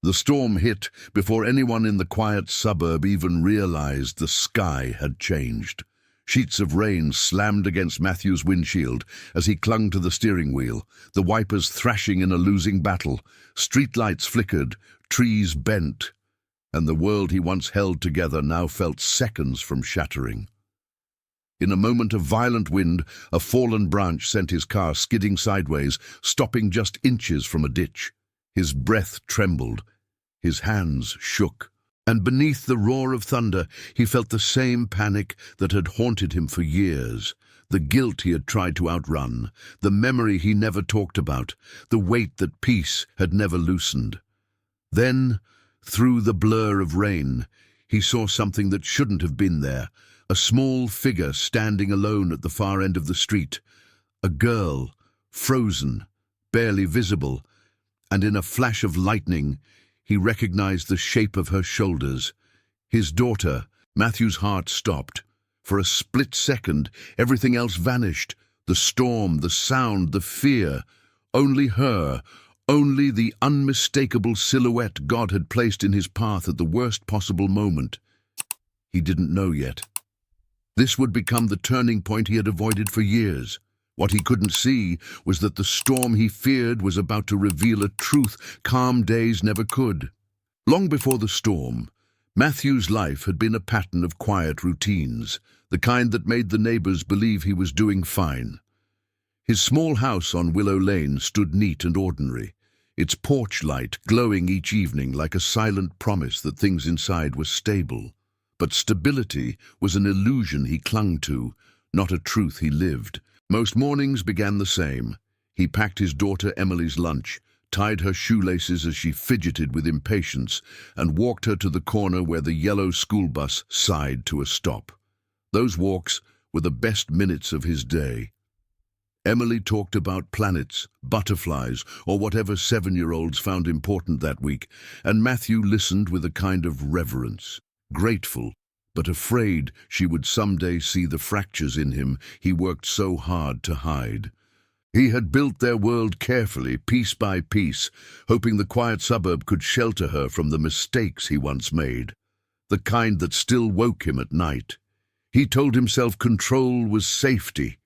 The storm hit before anyone in the quiet suburb even realized the sky had changed. Sheets of rain slammed against Matthew's windshield as he clung to the steering wheel, the wipers thrashing in a losing battle. Streetlights flickered, trees bent, and the world he once held together now felt seconds from shattering. In a moment of violent wind, a fallen branch sent his car skidding sideways, stopping just inches from a ditch. His breath trembled, his hands shook, and beneath the roar of thunder he felt the same panic that had haunted him for years, the guilt he had tried to outrun, the memory he never talked about, the weight that peace had never loosened. Then, through the blur of rain, he saw something that shouldn't have been there, a small figure standing alone at the far end of the street, a girl, frozen, barely visible, and in a flash of lightning, he recognized the shape of her shoulders. His daughter. Matthew's heart stopped. For a split second, everything else vanished. The storm, the sound, the fear. Only her, only the unmistakable silhouette God had placed in his path at the worst possible moment. He didn't know yet. This would become the turning point he had avoided for years. What he couldn't see was that the storm he feared was about to reveal a truth calm days never could. Long before the storm, Matthew's life had been a pattern of quiet routines, the kind that made the neighbors believe he was doing fine. His small house on Willow Lane stood neat and ordinary, its porch light glowing each evening like a silent promise that things inside were stable. But stability was an illusion he clung to, not a truth he lived. Most mornings began the same. He packed his daughter Emily's lunch, tied her shoelaces as she fidgeted with impatience, and walked her to the corner where the yellow school bus sighed to a stop. Those walks were the best minutes of his day. Emily talked about planets, butterflies, or whatever 7-year-olds found important that week, and Matthew listened with a kind of reverence, grateful, but afraid she would someday see the fractures in him he worked so hard to hide. He had built their world carefully, piece by piece, hoping the quiet suburb could shelter her from the mistakes he once made, the kind that still woke him at night. He told himself control was safety.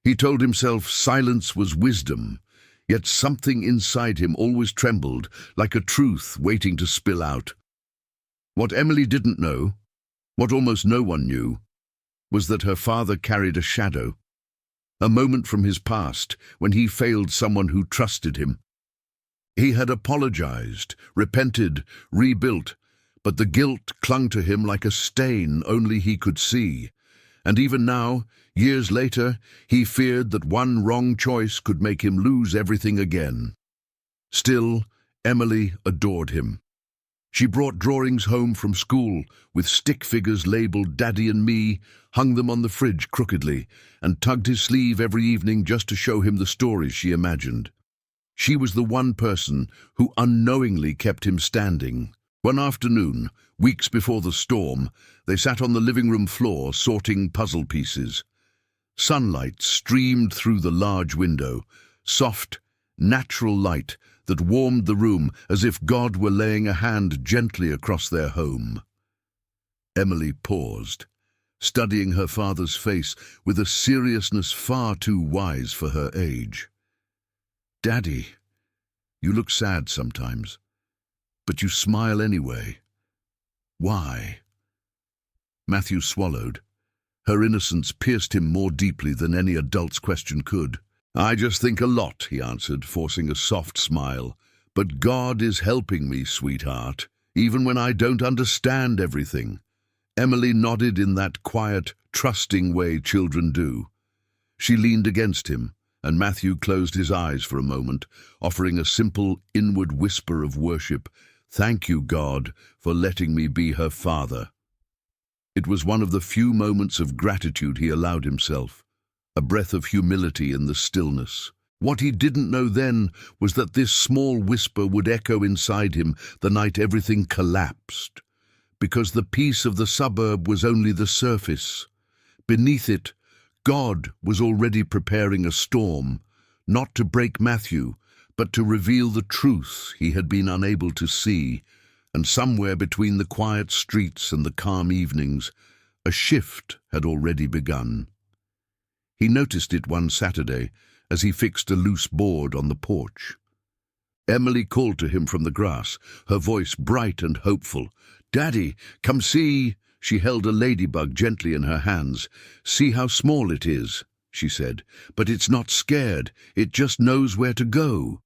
He told himself silence was wisdom, yet something inside him always trembled, like a truth waiting to spill out. What Emily didn't know, what almost no one knew, was that her father carried a shadow, a moment from his past when he failed someone who trusted him. He had apologized, repented, rebuilt, but the guilt clung to him like a stain only he could see. And even now, years later, he feared that one wrong choice could make him lose everything again. Still, Emily adored him. She brought drawings home from school with stick figures labeled Daddy and Me, hung them on the fridge crookedly, and tugged his sleeve every evening just to show him the stories she imagined. She was the one person who unknowingly kept him standing. One afternoon, weeks before the storm, they sat on the living room floor sorting puzzle pieces. Sunlight streamed through the large window, soft, natural light that warmed the room as if God were laying a hand gently across their home. Emily paused, studying her father's face with a seriousness far too wise for her age. "Daddy, you look sad sometimes, but you smile anyway. Why?" Matthew swallowed. Her innocence pierced him more deeply than any adult's question could. "I just think a lot," he answered, forcing a soft smile. "But God is helping me, sweetheart, even when I don't understand everything." Emily nodded in that quiet, trusting way children do. She leaned against him, and Matthew closed his eyes for a moment, offering a simple, inward whisper of worship. "Thank you, God, for letting me be her father." It was one of the few moments of gratitude he allowed himself, a breath of humility in the stillness. What he didn't know then was that this small whisper would echo inside him the night everything collapsed, because the peace of the suburb was only the surface. Beneath it, God was already preparing a storm, not to break Matthew, but to reveal the truth he had been unable to see, and somewhere between the quiet streets and the calm evenings, a shift had already begun. He noticed it one Saturday as he fixed a loose board on the porch. Emily called to him from the grass, her voice bright and hopeful. "Daddy, come see." She held a ladybug gently in her hands. "See how small it is," she said, "but it's not scared. It just knows where to go."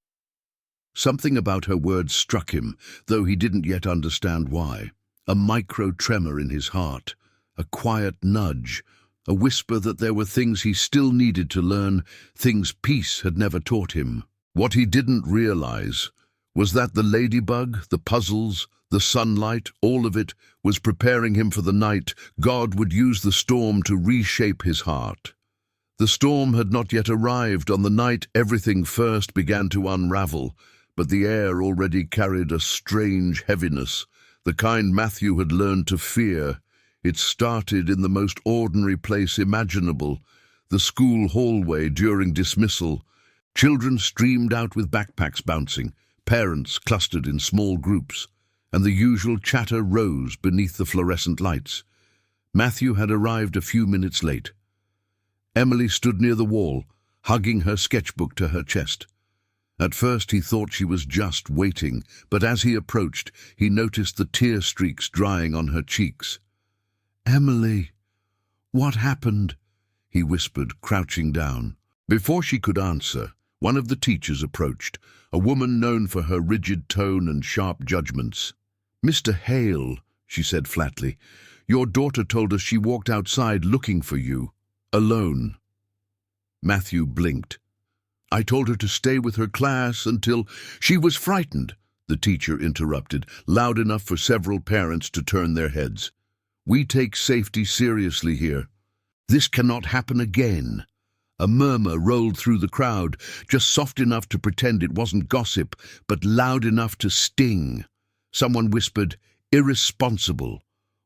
Something about her words struck him, though he didn't yet understand why. A micro-tremor in his heart, a quiet nudge, a whisper that there were things he still needed to learn, things peace had never taught him. What he didn't realize was that the ladybug, the puzzles, the sunlight, all of it was preparing him for the night God would use the storm to reshape his heart. The storm had not yet arrived. On the night everything first began to unravel, but the air already carried a strange heaviness, the kind Matthew had learned to fear. It started in the most ordinary place imaginable, the school hallway during dismissal. Children streamed out with backpacks bouncing, parents clustered in small groups, and the usual chatter rose beneath the fluorescent lights. Matthew had arrived a few minutes late. Emily stood near the wall, hugging her sketchbook to her chest. At first he thought she was just waiting, but as he approached, he noticed the tear streaks drying on her cheeks. "Emily, what happened?" he whispered, crouching down. Before she could answer, one of the teachers approached, a woman known for her rigid tone and sharp judgments. "Mr. Hale," she said flatly, "your daughter told us she walked outside looking for you, alone." Matthew blinked. "I told her to stay with her class until—" "She was frightened," the teacher interrupted, loud enough for several parents to turn their heads. "We take safety seriously here. This cannot happen again." A murmur rolled through the crowd, just soft enough to pretend it wasn't gossip, but loud enough to sting. Someone whispered, "Irresponsible,"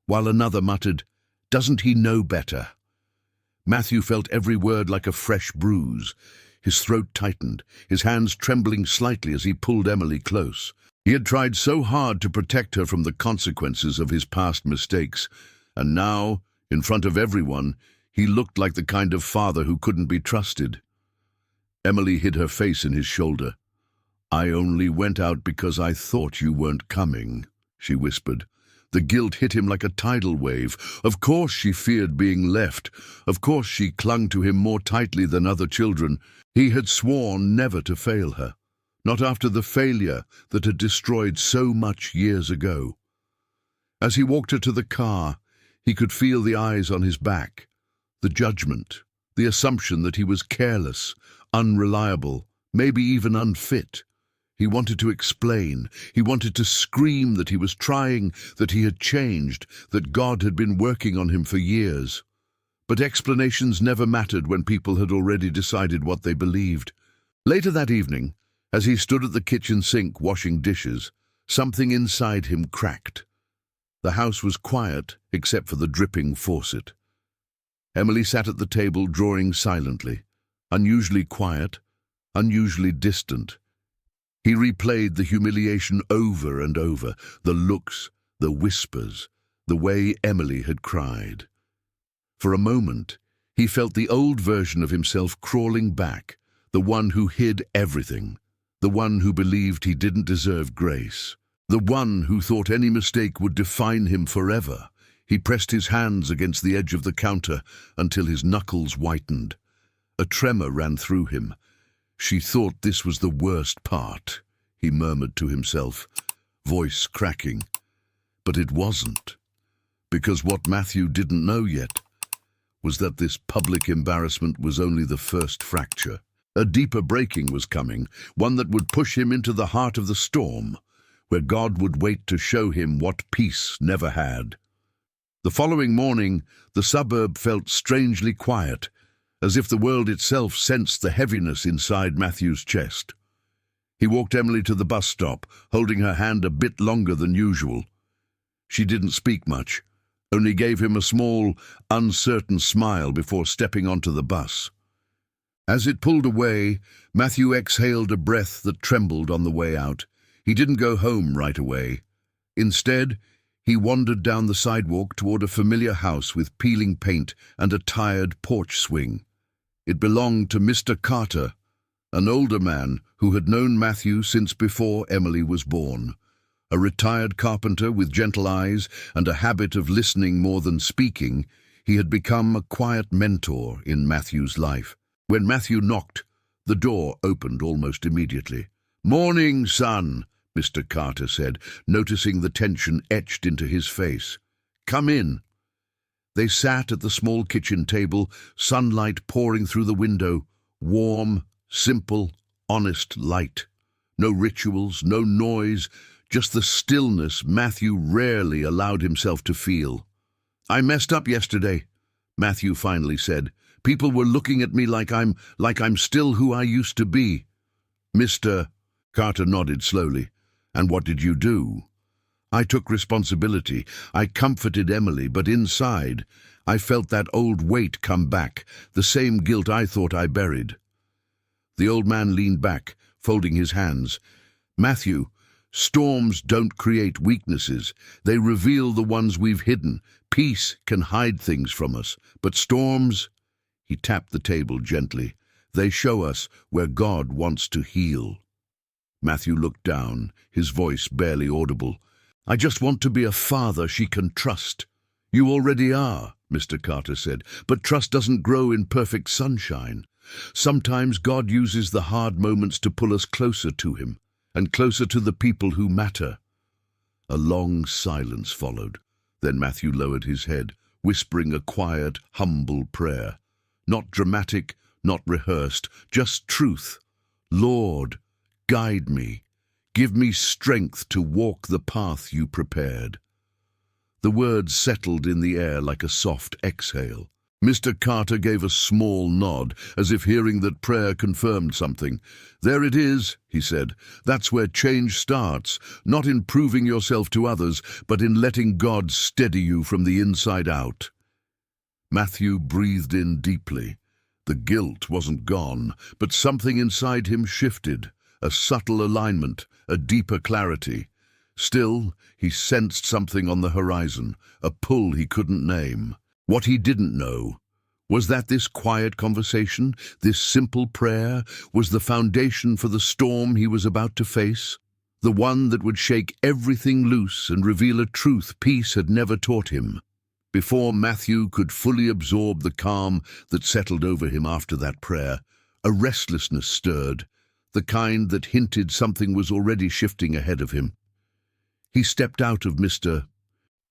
while another muttered, "Doesn't he know better?" Matthew felt every word like a fresh bruise. His throat tightened, his hands trembling slightly as he pulled Emily close. He had tried so hard to protect her from the consequences of his past mistakes, and now, in front of everyone, he looked like the kind of father who couldn't be trusted. Emily hid her face in his shoulder. "I only went out because I thought you weren't coming," she whispered. The guilt hit him like a tidal wave. Of course she feared being left. Of course she clung to him more tightly than other children. He had sworn never to fail her, not after the failure that had destroyed so much years ago. As he walked her to the car, he could feel the eyes on his back, the judgment, the assumption that he was careless, unreliable, maybe even unfit. He wanted to explain. He wanted to scream that he was trying, that he had changed, that God had been working on him for years. But explanations never mattered when people had already decided what they believed. Later that evening, as he stood at the kitchen sink washing dishes, something inside him cracked. The house was quiet except for the dripping faucet. Emily sat at the table drawing silently, unusually quiet, unusually distant. He replayed the humiliation over and over, the looks, the whispers, the way Emily had cried. For a moment, he felt the old version of himself crawling back, the one who hid everything, the one who believed he didn't deserve grace, the one who thought any mistake would define him forever. He pressed his hands against the edge of the counter until his knuckles whitened. A tremor ran through him. "She thought this was the worst part," he murmured to himself, voice cracking. But it wasn't, because what Matthew didn't know yet was that this public embarrassment was only the first fracture. A deeper breaking was coming, one that would push him into the heart of the storm, where God would wait to show him what peace never had. The following morning, the suburb felt strangely quiet, as if the world itself sensed the heaviness inside Matthew's chest. He walked Emily to the bus stop, holding her hand a bit longer than usual. She didn't speak much, only gave him a small, uncertain smile before stepping onto the bus. As it pulled away, Matthew exhaled a breath that trembled on the way out. He didn't go home right away. Instead, he wandered down the sidewalk toward a familiar house with peeling paint and a tired porch swing. It belonged to Mr. Carter, an older man who had known Matthew since before Emily was born. A retired carpenter with gentle eyes and a habit of listening more than speaking, he had become a quiet mentor in Matthew's life. When Matthew knocked, the door opened almost immediately. "Morning, son," Mr. Carter said, noticing the tension etched into his face. "Come in." They sat at the small kitchen table, sunlight pouring through the window, warm, simple, honest light. No rituals, no noise, just the stillness Matthew rarely allowed himself to feel. "I messed up yesterday," Matthew finally said. "People were looking at me like I'm still who I used to be." Mr. Carter nodded slowly. "And what did you do?" "I took responsibility. I comforted Emily, but inside, I felt that old weight come back, the same guilt I thought I buried." The old man leaned back, folding his hands. "Matthew, storms don't create weaknesses. They reveal the ones we've hidden. Peace can hide things from us, but storms," he tapped the table gently, "they show us where God wants to heal." Matthew looked down, his voice barely audible. "I just want to be a father she can trust." "You already are," Mr. Carter said, "but trust doesn't grow in perfect sunshine. Sometimes God uses the hard moments to pull us closer to him, and closer to the people who matter." A long silence followed. Then Matthew lowered his head, whispering a quiet, humble prayer. Not dramatic, not rehearsed, just truth. "Lord, guide me. Give me strength to walk the path you prepared." The words settled in the air like a soft exhale. Mr. Carter gave a small nod, as if hearing that prayer confirmed something. "There it is," he said. "That's where change starts, not in proving yourself to others, but in letting God steady you from the inside out." Matthew breathed in deeply. The guilt wasn't gone, but something inside him shifted. A subtle alignment, a deeper clarity. Still, he sensed something on the horizon, a pull he couldn't name. What he didn't know was that this quiet conversation, this simple prayer, was the foundation for the storm he was about to face, the one that would shake everything loose and reveal a truth peace had never taught him. Before Matthew could fully absorb the calm that settled over him after that prayer, a restlessness stirred, the kind that hinted something was already shifting ahead of him. He stepped out of Mr.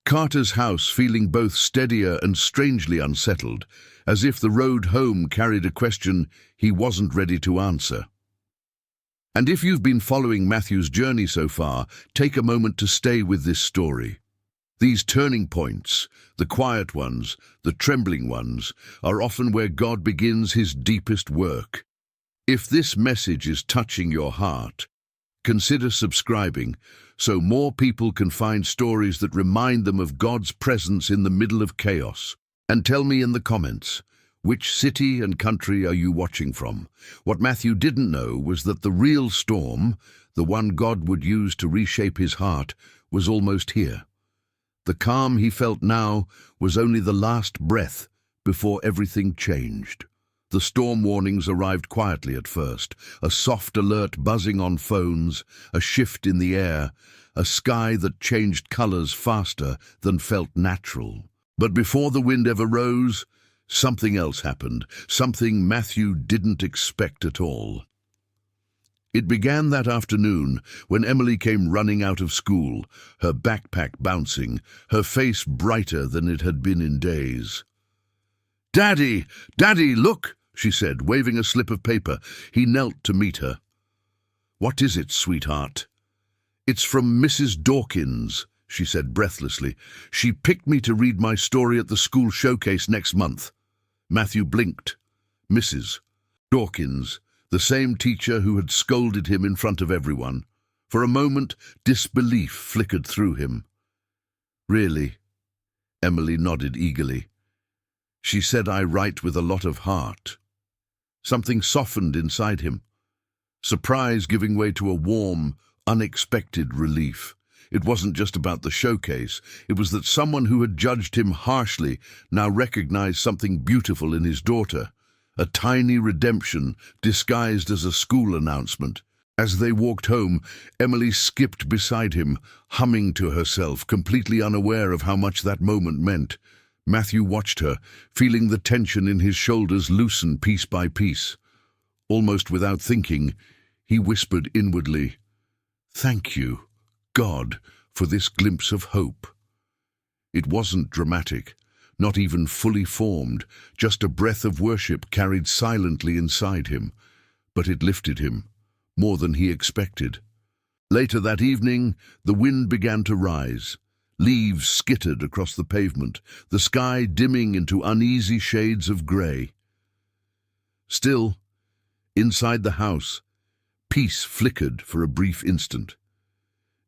Carter's house feeling both steadier and strangely unsettled, as if the road home carried a question he wasn't ready to answer. And if you've been following Matthew's journey so far, take a moment to stay with this story. These turning points, the quiet ones, the trembling ones, are often where God begins his deepest work. If this message is touching your heart, consider subscribing so more people can find stories that remind them of God's presence in the middle of chaos. And tell me in the comments, which city and country are you watching from? What Matthew didn't know was that the real storm, the one God would use to reshape his heart, was almost here. The calm he felt now was only the last breath before everything changed. The storm warnings arrived quietly at first, a soft alert buzzing on phones, a shift in the air, a sky that changed colors faster than felt natural. But before the wind ever rose, something else happened, something Matthew didn't expect at all. It began that afternoon when Emily came running out of school, her backpack bouncing, her face brighter than it had been in days. "Daddy! Daddy, look!" she said, waving a slip of paper. He knelt to meet her. "What is it, sweetheart?" "It's from Mrs. Dawkins," she said breathlessly. "She picked me to read my story at the school showcase next month." Matthew blinked. Mrs. Dawkins, the same teacher who had scolded him in front of everyone. For a moment, disbelief flickered through him. "Really?" Emily nodded eagerly. "She said I write with a lot of heart." Something softened inside him, surprise giving way to a warm, unexpected relief. It wasn't just about the showcase. It was that someone who had judged him harshly now recognized something beautiful in his daughter, a tiny redemption disguised as a school announcement. As they walked home, Emily skipped beside him, humming to herself, completely unaware of how much that moment meant. Matthew watched her, feeling the tension in his shoulders loosen piece by piece. Almost without thinking, he whispered inwardly, "Thank you, God, for this glimpse of hope." It wasn't dramatic, not even fully formed, just a breath of worship carried silently inside him. But it lifted him, more than he expected. Later that evening, the wind began to rise. Leaves skittered across the pavement, the sky dimming into uneasy shades of grey. Still, inside the house, peace flickered for a brief instant.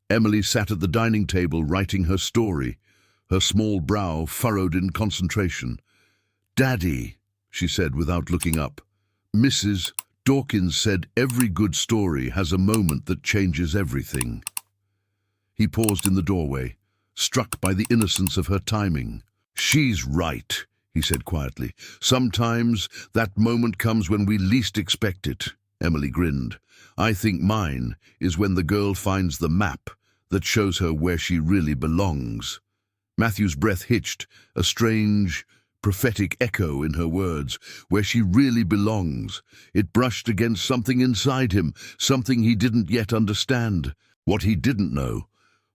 Emily sat at the dining table writing her story, her small brow furrowed in concentration. "Daddy," she said without looking up. "Mrs. Dawkins said every good story has a moment that changes everything." He paused in the doorway, struck by the innocence of her timing. "She's right," he said quietly. "Sometimes that moment comes when we least expect it." Emily grinned. "I think mine is when the girl finds the map that shows her where she really belongs." Matthew's breath hitched, a strange, prophetic echo in her words. Where she really belongs. It brushed against something inside him, something he didn't yet understand. What he didn't know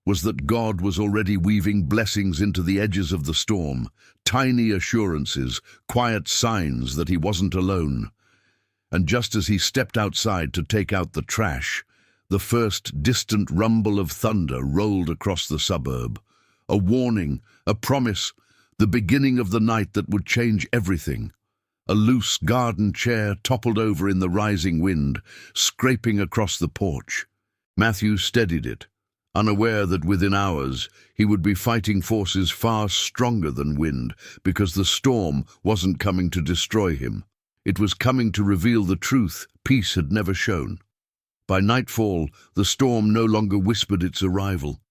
was that God was already weaving blessings into the edges of the storm, tiny assurances, quiet signs that he wasn't alone. And just as he stepped outside to take out the trash, the first distant rumble of thunder rolled across the suburb. A warning, a promise, the beginning of the night that would change everything. A loose garden chair toppled over in the rising wind, scraping across the porch. Matthew steadied it, unaware that within hours he would be fighting forces far stronger than wind, because the storm wasn't coming to destroy him. It was coming to reveal the truth peace had never shown. By nightfall, the storm no longer whispered its arrival.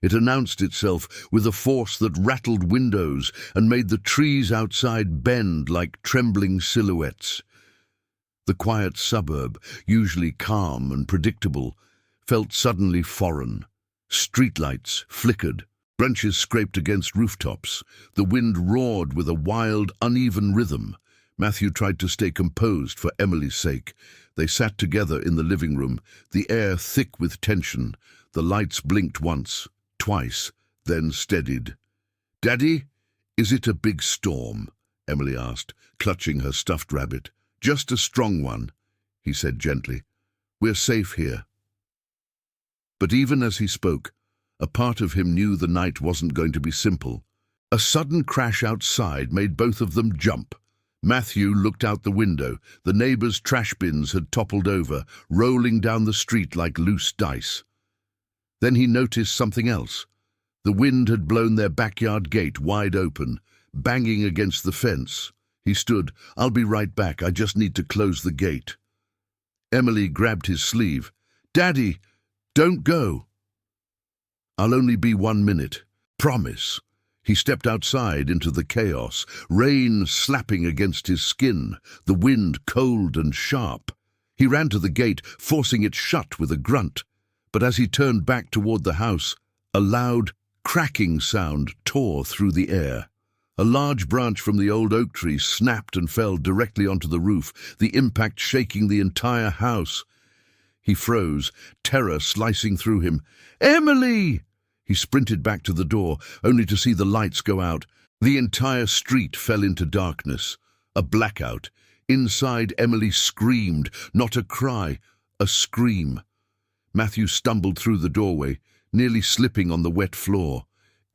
It announced itself with a force that rattled windows and made the trees outside bend like trembling silhouettes. The quiet suburb, usually calm and predictable, felt suddenly foreign. Streetlights flickered, branches scraped against rooftops. The wind roared with a wild, uneven rhythm. Matthew tried to stay composed for Emily's sake. They sat together in the living room, the air thick with tension. The lights blinked once, twice, then steadied. "Daddy, is it a big storm?" Emily asked, clutching her stuffed rabbit. "Just a strong one," he said gently. "We're safe here." But even as he spoke, a part of him knew the night wasn't going to be simple. A sudden crash outside made both of them jump. Matthew looked out the window. The neighbors' trash bins had toppled over, rolling down the street like loose dice. Then he noticed something else. The wind had blown their backyard gate wide open, banging against the fence. He stood. "I'll be right back. I just need to close the gate." Emily grabbed his sleeve. "Daddy, don't go." "I'll only be 1 minute. Promise." He stepped outside into the chaos, rain slapping against his skin, the wind cold and sharp. He ran to the gate, forcing it shut with a grunt. But as he turned back toward the house, a loud, cracking sound tore through the air. A large branch from the old oak tree snapped and fell directly onto the roof, the impact shaking the entire house. He froze, terror slicing through him. "Emily!" He sprinted back to the door, only to see the lights go out. The entire street fell into darkness. A blackout. Inside, Emily screamed, not a cry, a scream. Matthew stumbled through the doorway, nearly slipping on the wet floor.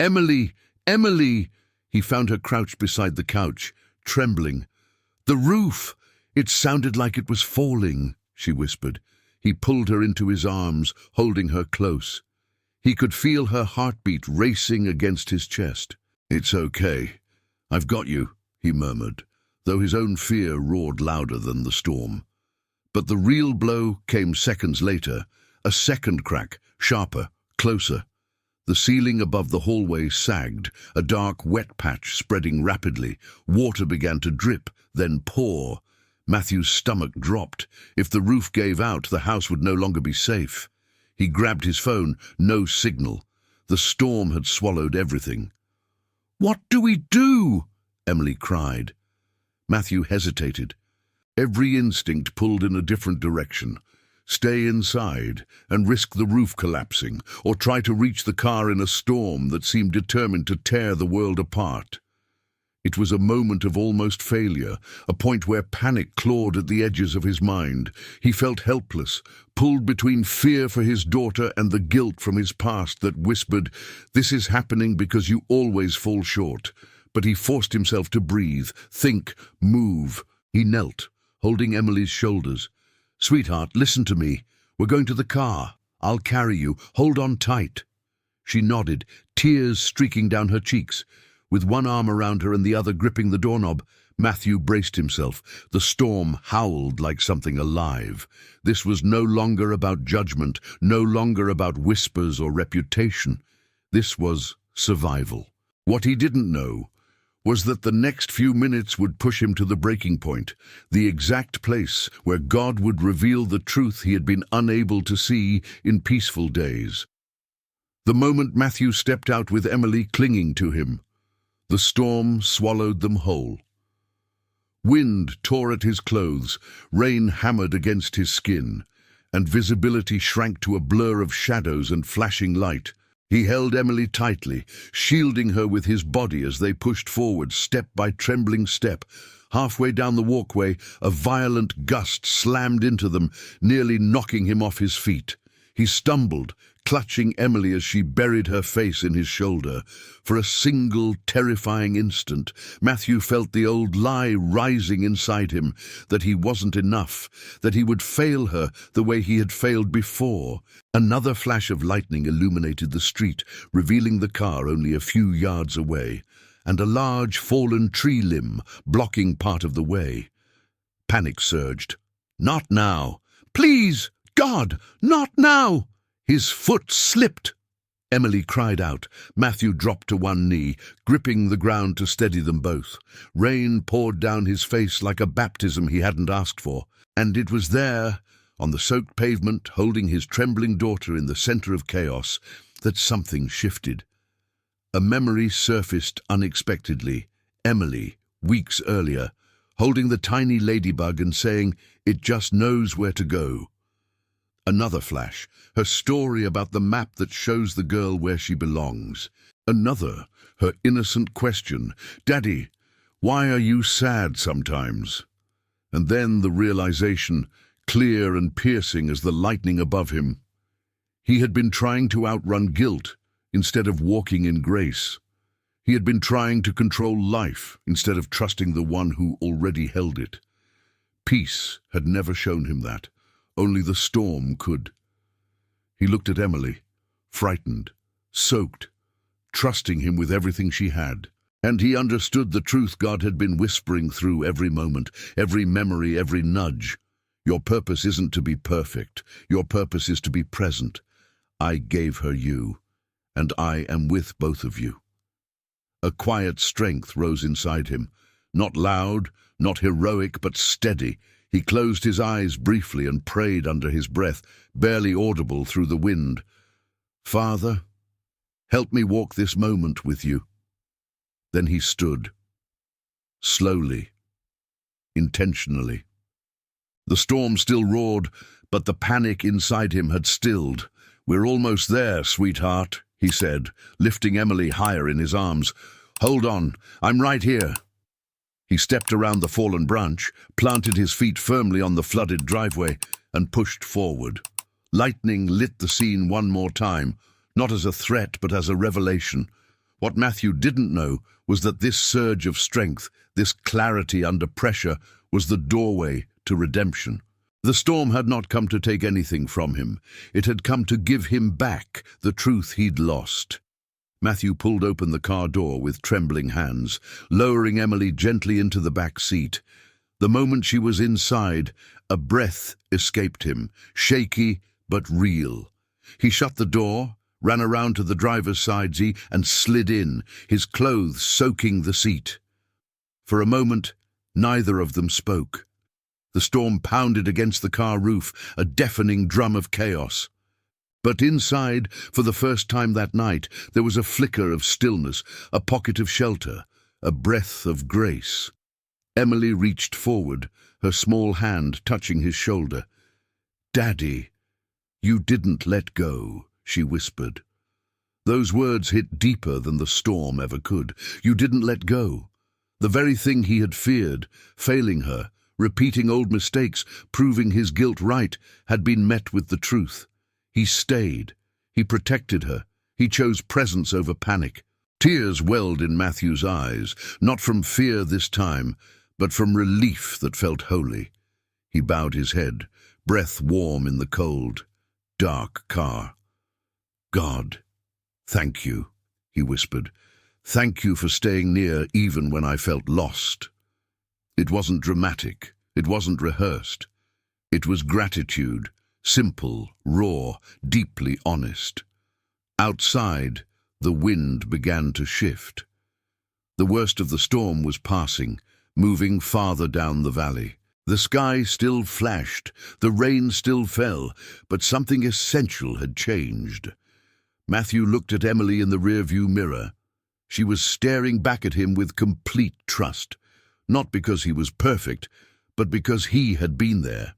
"Emily! Emily!" He found her crouched beside the couch, trembling. "The roof! It sounded like it was falling," she whispered. He pulled her into his arms, holding her close. He could feel her heartbeat racing against his chest. "It's okay. I've got you," he murmured. though his own fear roared louder than the storm. But the real blow came seconds later, a second crack, sharper, closer. The ceiling above the hallway sagged, a dark, wet patch spreading rapidly. Water began to drip, then pour. Matthew's stomach dropped. If the roof gave out, the house would no longer be safe. He grabbed his phone, no signal. The storm had swallowed everything. "What do we do?" Emily cried. Matthew hesitated. Every instinct pulled in a different direction. Stay inside and risk the roof collapsing, or try to reach the car in a storm that seemed determined to tear the world apart. It was a moment of almost failure, a point where panic clawed at the edges of his mind. He felt helpless, pulled between fear for his daughter and the guilt from his past that whispered, "This is happening because you always fall short." But he forced himself to breathe, think, move. He knelt, holding Emily's shoulders. "Sweetheart, listen to me. We're going to the car. I'll carry you. Hold on tight." She nodded, tears streaking down her cheeks. With one arm around her and the other gripping the doorknob, Matthew braced himself. The storm howled like something alive. This was no longer about judgment, no longer about whispers or reputation. This was survival. What he didn't know was that the next few minutes would push him to the breaking point, the exact place where God would reveal the truth he had been unable to see in peaceful days. The moment Matthew stepped out with Emily clinging to him, the storm swallowed them whole. Wind tore at his clothes, rain hammered against his skin, and visibility shrank to a blur of shadows and flashing light. He held Emily tightly, shielding her with his body as they pushed forward, step by trembling step. Halfway down the walkway, a violent gust slammed into them, nearly knocking him off his feet. He stumbled, clutching Emily as she buried her face in his shoulder. For a single, terrifying instant, Matthew felt the old lie rising inside him, that he wasn't enough, that he would fail her the way he had failed before. Another flash of lightning illuminated the street, revealing the car only a few yards away, and a large fallen tree limb blocking part of the way. Panic surged. "Not now! Please, God, not now!" His foot slipped. Emily cried out. Matthew dropped to one knee, gripping the ground to steady them both. Rain poured down his face like a baptism he hadn't asked for. And it was there, on the soaked pavement, holding his trembling daughter in the center of chaos, that something shifted. A memory surfaced unexpectedly. Emily, weeks earlier, holding the tiny ladybug and saying, "It just knows where to go." Another flash, her story about the map that shows the girl where she belongs. Another, her innocent question, "Daddy, why are you sad sometimes?" And then the realization, clear and piercing as the lightning above him. He had been trying to outrun guilt instead of walking in grace. He had been trying to control life instead of trusting the one who already held it. Peace had never shown him that. Only the storm could. He looked at Emily, frightened, soaked, trusting him with everything she had. And he understood the truth God had been whispering through every moment, every memory, every nudge. Your purpose isn't to be perfect. Your purpose is to be present. I gave her you, and I am with both of you. A quiet strength rose inside him, not loud, not heroic, but steady. He closed his eyes briefly and prayed under his breath, barely audible through the wind. "Father, help me walk this moment with you." Then he stood, slowly, intentionally. The storm still roared, but the panic inside him had stilled. "We're almost there, sweetheart," he said, lifting Emily higher in his arms. "Hold on, I'm right here." He stepped around the fallen branch, planted his feet firmly on the flooded driveway, and pushed forward. Lightning lit the scene one more time, not as a threat but as a revelation. What Matthew didn't know was that this surge of strength, this clarity under pressure, was the doorway to redemption. The storm had not come to take anything from him. It had come to give him back the truth he'd lost. Matthew pulled open the car door with trembling hands, lowering Emily gently into the back seat. The moment she was inside, a breath escaped him, shaky but real. He shut the door, ran around to the driver's side seat and slid in, his clothes soaking the seat. For a moment, neither of them spoke. The storm pounded against the car roof, a deafening drum of chaos. But inside, for the first time that night, there was a flicker of stillness, a pocket of shelter, a breath of grace. Emily reached forward, her small hand touching his shoulder. "Daddy, you didn't let go," she whispered. Those words hit deeper than the storm ever could. You didn't let go. The very thing he had feared, failing her, repeating old mistakes, proving his guilt right, had been met with the truth. He stayed. He protected her. He chose presence over panic. Tears welled in Matthew's eyes, not from fear this time, but from relief that felt holy. He bowed his head, breath warm in the cold, dark car. "God, thank you," he whispered. "Thank you for staying near even when I felt lost." It wasn't dramatic. It wasn't rehearsed. It was gratitude, simple, raw, deeply honest. Outside, the wind began to shift. The worst of the storm was passing, moving farther down the valley. The sky still flashed, the rain still fell, but something essential had changed. Matthew looked at Emily in the rearview mirror. She was staring back at him with complete trust, not because he was perfect, but because he had been there.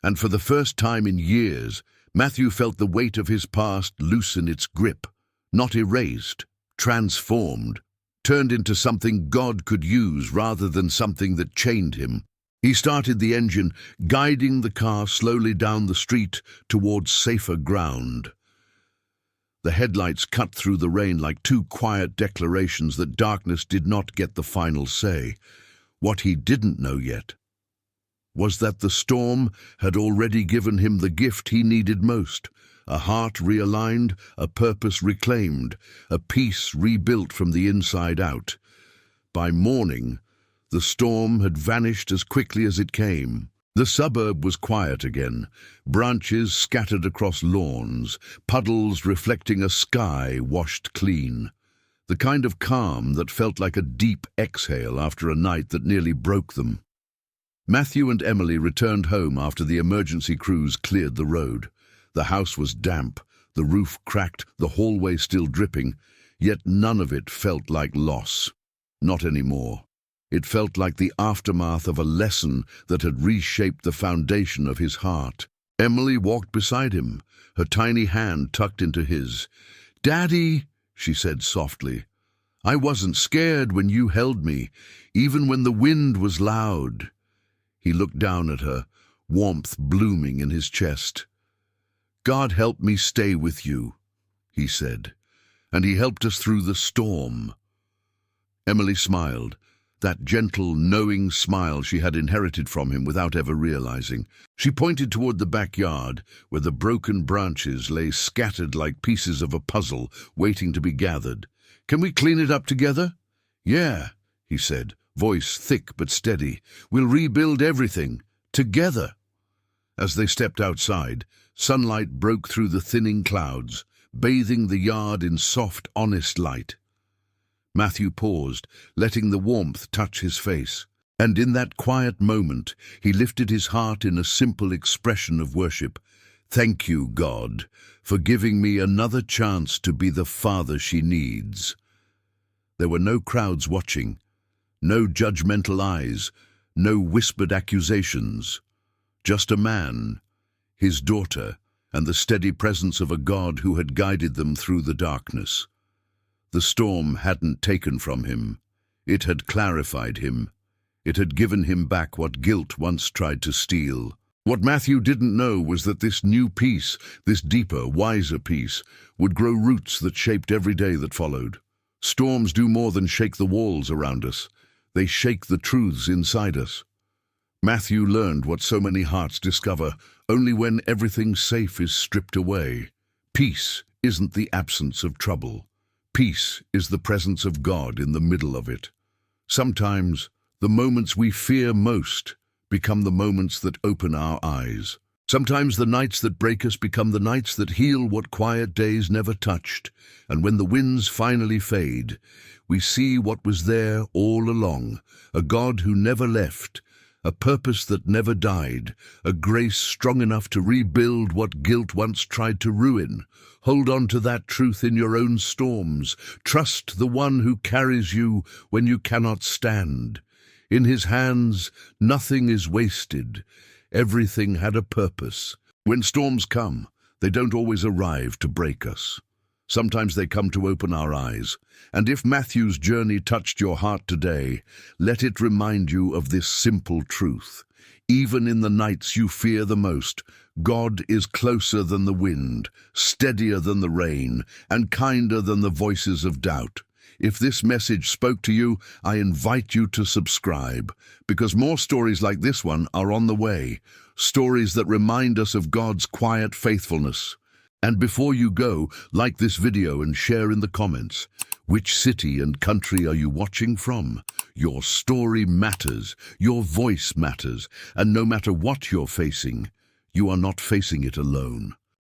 And for the first time in years, Matthew felt the weight of his past loosen its grip, not erased, transformed, turned into something God could use rather than something that chained him. He started the engine, guiding the car slowly down the street towards safer ground. The headlights cut through the rain like two quiet declarations that darkness did not get the final say. What he didn't know yet was that the storm had already given him the gift he needed most, a heart realigned, a purpose reclaimed, a peace rebuilt from the inside out. By morning, the storm had vanished as quickly as it came. The suburb was quiet again, branches scattered across lawns, puddles reflecting a sky washed clean. The kind of calm that felt like a deep exhale after a night that nearly broke them. Matthew and Emily returned home after the emergency crews cleared the road. The house was damp, the roof cracked, the hallway still dripping, yet none of it felt like loss. Not anymore. It felt like the aftermath of a lesson that had reshaped the foundation of his heart. Emily walked beside him, her tiny hand tucked into his. "Daddy," she said softly, "I wasn't scared when you held me, even when the wind was loud." He looked down at her, warmth blooming in his chest. "God help me stay with you," he said, "and he helped us through the storm." Emily smiled, that gentle, knowing smile she had inherited from him without ever realizing. She pointed toward the backyard, where the broken branches lay scattered like pieces of a puzzle, waiting to be gathered. "Can we clean it up together?" "Yeah," he said, voice thick but steady. "We'll rebuild everything, together." As they stepped outside, sunlight broke through the thinning clouds, bathing the yard in soft, honest light. Matthew paused, letting the warmth touch his face. And in that quiet moment, he lifted his heart in a simple expression of worship. "Thank you, God, for giving me another chance to be the father she needs." There were no crowds watching, no judgmental eyes, no whispered accusations. Just a man, his daughter, and the steady presence of a God who had guided them through the darkness. The storm hadn't taken from him. It had clarified him. It had given him back what guilt once tried to steal. What Matthew didn't know was that this new peace, this deeper, wiser peace, would grow roots that shaped every day that followed. Storms do more than shake the walls around us. They shake the truths inside us. Matthew learned what so many hearts discover only when everything safe is stripped away. Peace isn't the absence of trouble. Peace is the presence of God in the middle of it. Sometimes, the moments we fear most become the moments that open our eyes. Sometimes the nights that break us become the nights that heal what quiet days never touched. And when the winds finally fade, we see what was there all along, a God who never left, a purpose that never died, a grace strong enough to rebuild what guilt once tried to ruin. Hold on to that truth in your own storms. Trust the one who carries you when you cannot stand. In his hands, nothing is wasted. Everything had a purpose. When storms come, they don't always arrive to break us. Sometimes they come to open our eyes. And if Matthew's journey touched your heart today, let it remind you of this simple truth. Even in the nights you fear the most, God is closer than the wind, steadier than the rain, and kinder than the voices of doubt. If this message spoke to you, I invite you to subscribe, because more stories like this one are on the way, stories that remind us of God's quiet faithfulness. And before you go, like this video and share in the comments. Which city and country are you watching from? Your story matters, your voice matters, and no matter what you're facing, you are not facing it alone.